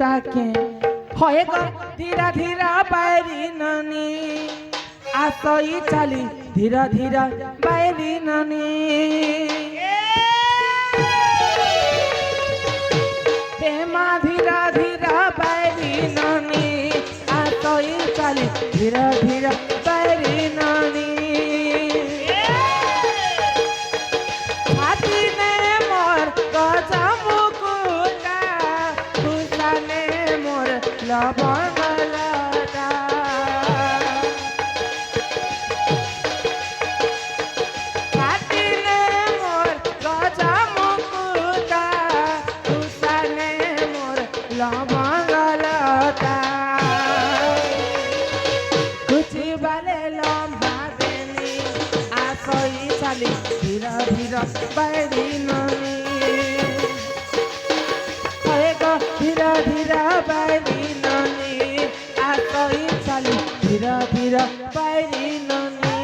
তাকে হয়ে গো ধীরা ধীরা বাইরি নানি আসই চালি ধীরা ধীরা বাইরি নানি হেমা ধীরা ধীরা বাইরি নানি আসই চালি ধীরা ধীরা বাইরি নানি লবঙ্গলতা কাটিলে মোর গজা মুকুতা তুসানে মোর লবঙ্গলতা কুচি বালে লম্বা দেনি আসই চালি ধীরা ধীরা বাইরি ননি ধীরা ধীরা বাইরি ননি আসই চালি ধীরা ধীরা বাইরি ননি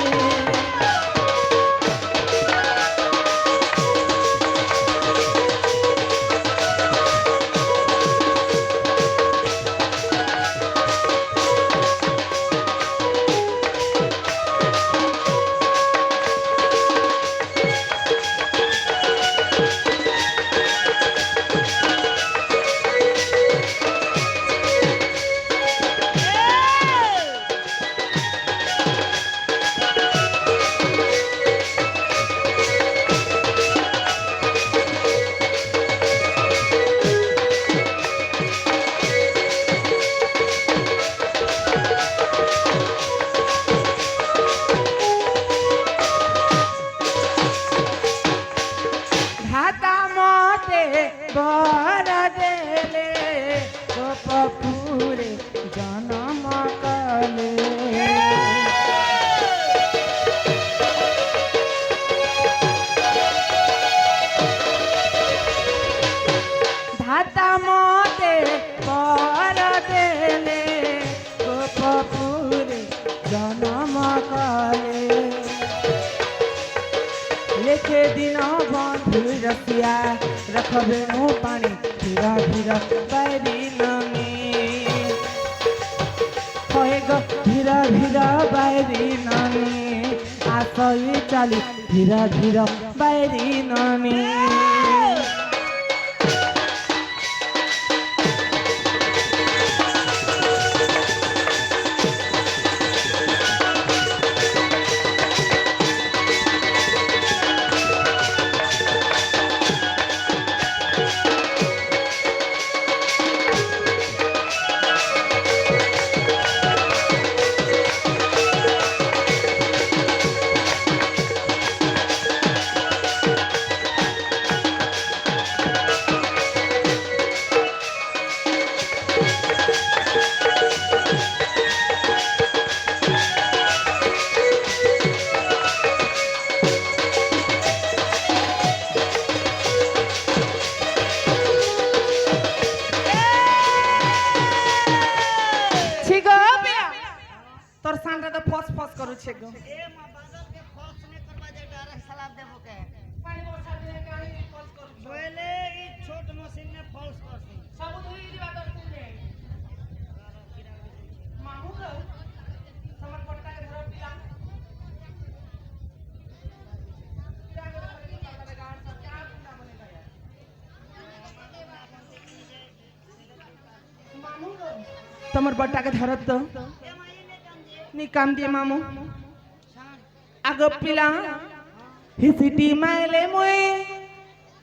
বর দেলে গোপপুরে জনম কালে ধাতা মতে বর দেলে গোপপুরে জনম কালে लेके दिनो बंधु रसिया रखबे नो पानी धीरा धीरा बैरी नमी होए गो धीरा धीरा बैरी नमी आसई चाली धीरा धीरा बैरी नमी তোর সানটা তো ফস ফস করছে গো এ মা বাজার के फॉल्स ने करवा दे डायरेक्ट सलाद देबो के पानी बरसा दिने कानी फस करछ बोले ई छोट मशीन ने फॉल्स करसी सब धुई दिबा तो तुले मामू रो समर पट्टा के धर पिला मामू रो समर पट्टा के धरत तो नी काम दिए मामू आगो पिला हिसिटी मायले मुई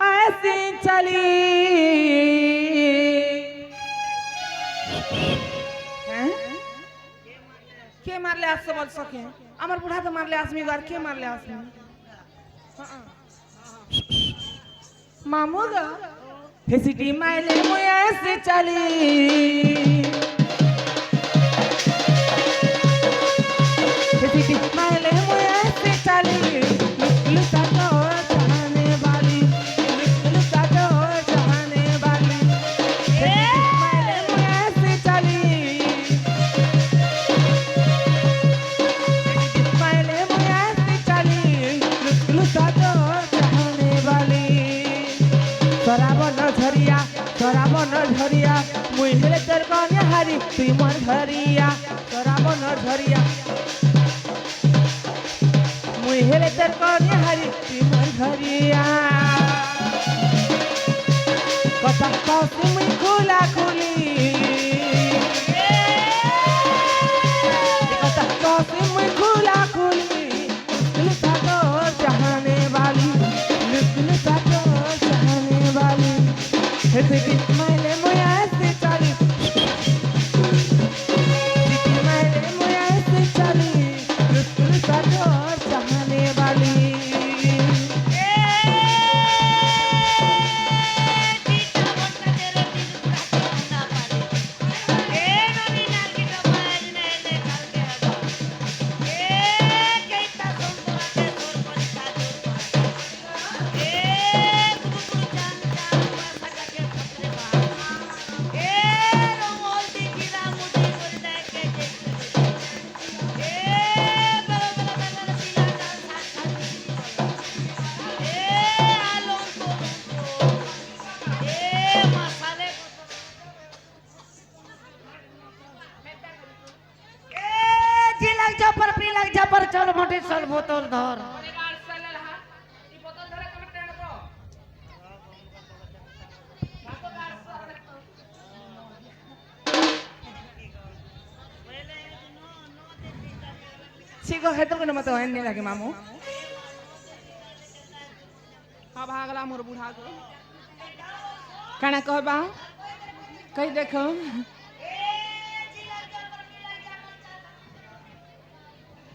ऐसी चली हैं के मारले आज से बोल सके अमर बुढ़ा तो मारले आसमी गार के मारले आसमी मामू गा हिसिटी मायले मुई ऐसी चली मायले मुए से चली लुटा तो जाने वाली लुटा तो जाने वाली मायले मुए से चली मायले मुए से चली लुटा तो जाने वाली सराब न झरिया मुए हारी तुई मोर घरिया तोरा बनर झरिया मुई हेले तर कने हारी तुई मोर घरिया कथा कसे मुई खुला खुली कथा कसे मुई खुला खुली मुश्किल था तो चाहने वाली मुश्किल था तो चाहने वाली हेती मैले मोया से चाली मैले मोया से चाली मुश्किल था तो चाहने वाली चल मोटे चल बोतल धर Sigo heto ko naman to hindi lagi mamu. Ha भागला मोर बुढ़ा को काना कहबा कहि देखो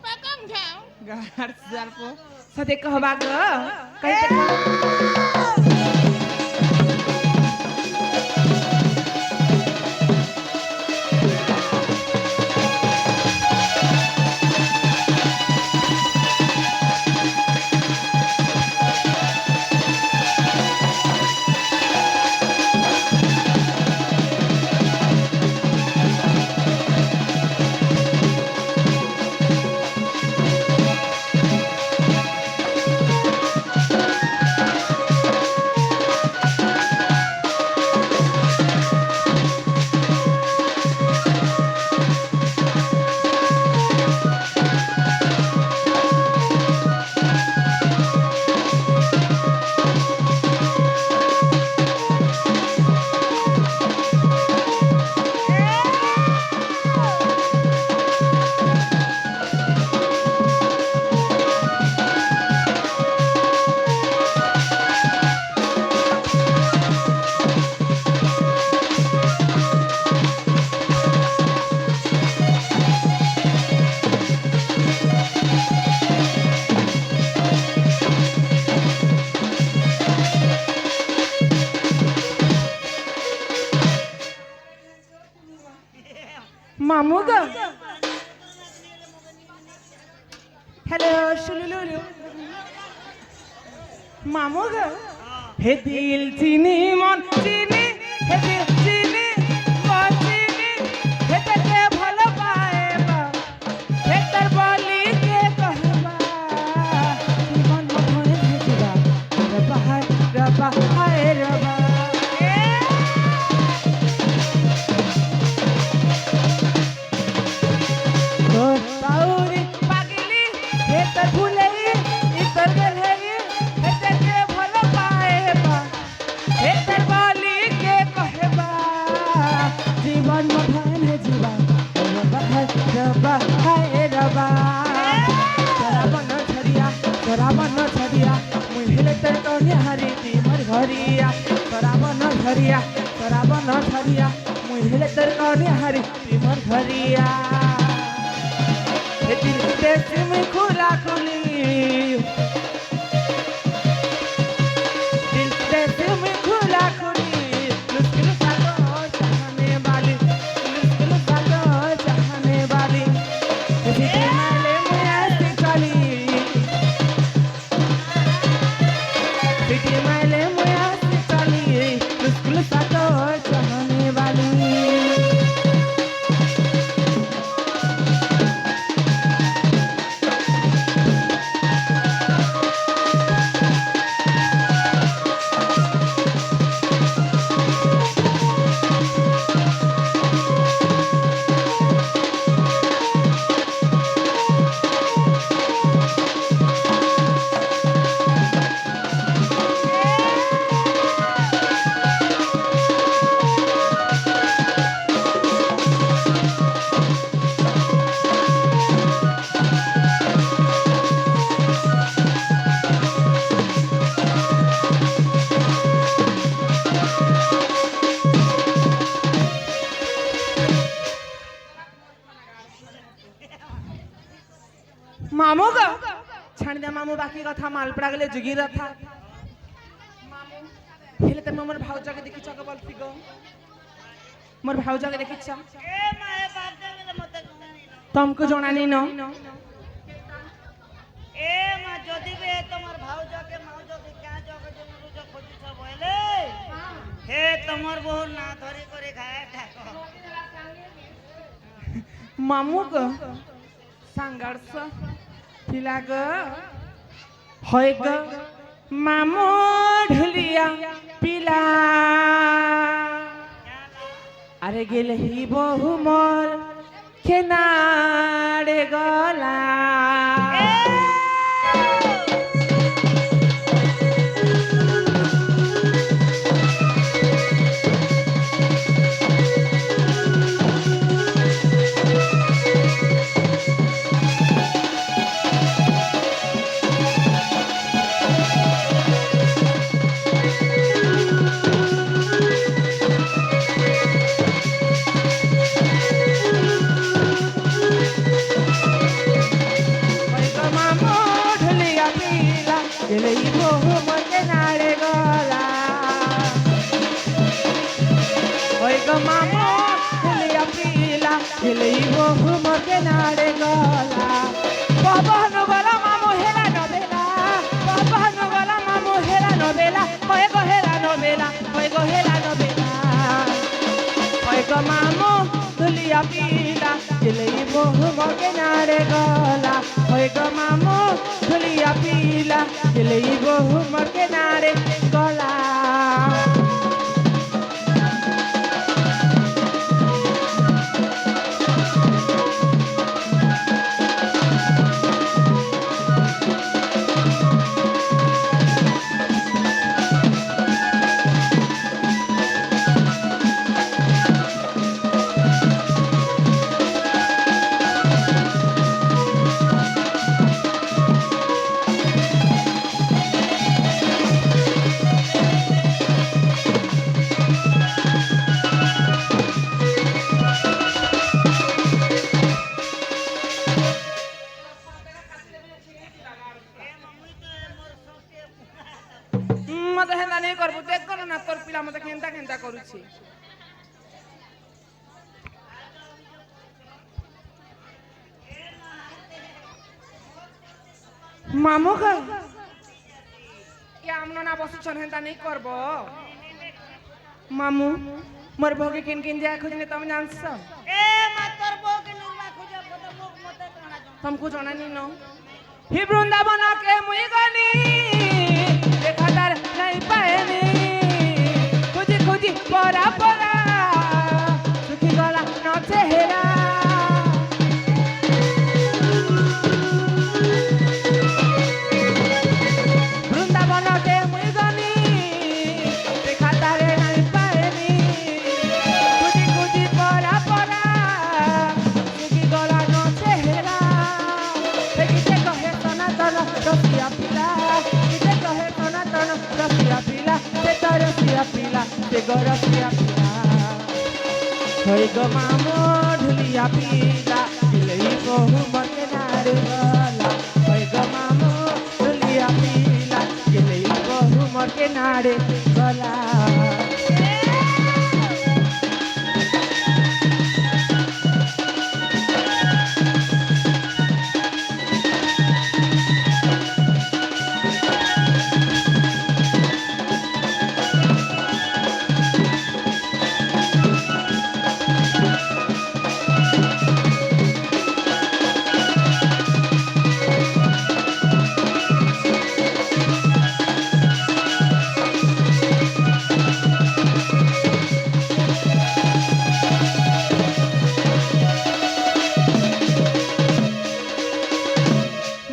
पकम खाओ गार जाल को सदे कहबा ग कहि देखो मामू ग हेलो शुलुलुलु मामू ग हे दिल चीनी मन चीनी हे दिल चीनी मन चीनी हे ते भलो पाएबा हे तर बोली के कहबा जीवन मोहन भेजबा रबा हाय रबा घरिया सराबन झरिया सराबन झरिया मुहिले तर कने हरी तिमर घरिया हे दिल देश में खुला खुली दिल देश में खुला खुली मुश्किल सालो चाहने वाली मुश्किल सालो चाहने वाली हे नाले में ऐसी काली सिटी माले चाहने वाली मामू गो छाण दे मामू बाकी कथा मालपड़ा गले जुगी रथा मामू हेले त मोर भाउजा के देखि छक बोलती गो मोर भाउजा के देखि छ ए माए बाप देले मते जानी न तुमको जणानी न ए मा जदी बे तमर भाउजा के माउजा के क्या जग जन रुज खोजी छ भइले हे तमर बहु ना धरी करे खाए ठाको मामू गो संघर्ष पिला गो होय गो मामू ढुलिया पिला अरे गेले ही बहु मोर खेनाड़े गला मामो धुलिया पीला दिलई बहु मगे नारे गला होय गो मामो धुलिया पीला दिलई बहु मगे नारे गला मत हेंदा नहीं करबो देख कोन ना तोर पिला मत केंता केंता करूछि मामू का या हमनो ना बसु छन हेंदा नहीं करबो मामू मोर भोगे किन किन जा खोजने तुम जानस ए मा तोर बो के निर्मा खोजे पता मुख मते काना जन तुमको जानानी न ही वृंदावन के मुई गनी देखादार नहीं पाएनी खोजी खोजी परा परा सुखी गला न चेहरा वृंदावन के मुई गनी देखादार नहीं पाएनी खोजी खोजी परा परा सुखी गला न चेहरा देखिते कहे सनातन रसिया पिला देखिते कहे सनातन रसिया पिला ते तो रसिया पिला ते गो रसिया पिला होय गो मामो ढुलिया पिला दिलई बहु मते नारे गला होय गो मामो ढुलिया पिला दिलई बहु मते नारे गला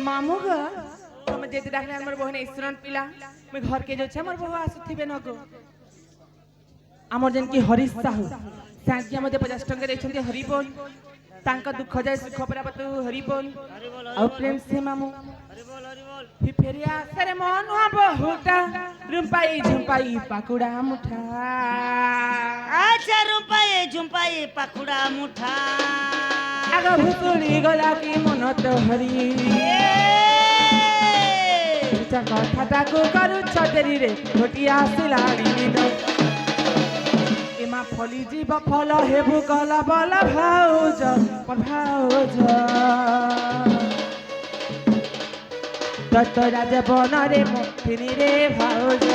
मामू ग तुम जेते डाकले हमर बहन ईश्वरन पिला मैं घर के जो छे हमर बहू आसुथिबे न गो हमर जन की हरीश साहू साजिया मते 50 टंका देछंती हरि बोल तांका दुख जाय सुख पराबतु हरि बोल और प्रेम से मामू हरि बोल ही फेरिया सरे मनुआ बहुटा रुपाई झुपाई पाकुड़ा मुठा अच्छा रुपाई झुंपाई पकुड़ा मुठा आगो ভুতুড়ি গলা কি মনত হরি কথা তাকু କରୁଛ ଡେରିରେ ଗୋଟିଏ ଆସିଲାଣି ଦିନ ଏମା ଫଲି ଯିବ ଫଲ ହେବୁ କଲା ବଲ ଭାଉଜ ଭାଉଜ ତତ ରାଜ ବନରେ ମୁକ୍ତିରେ ଭାଉଜ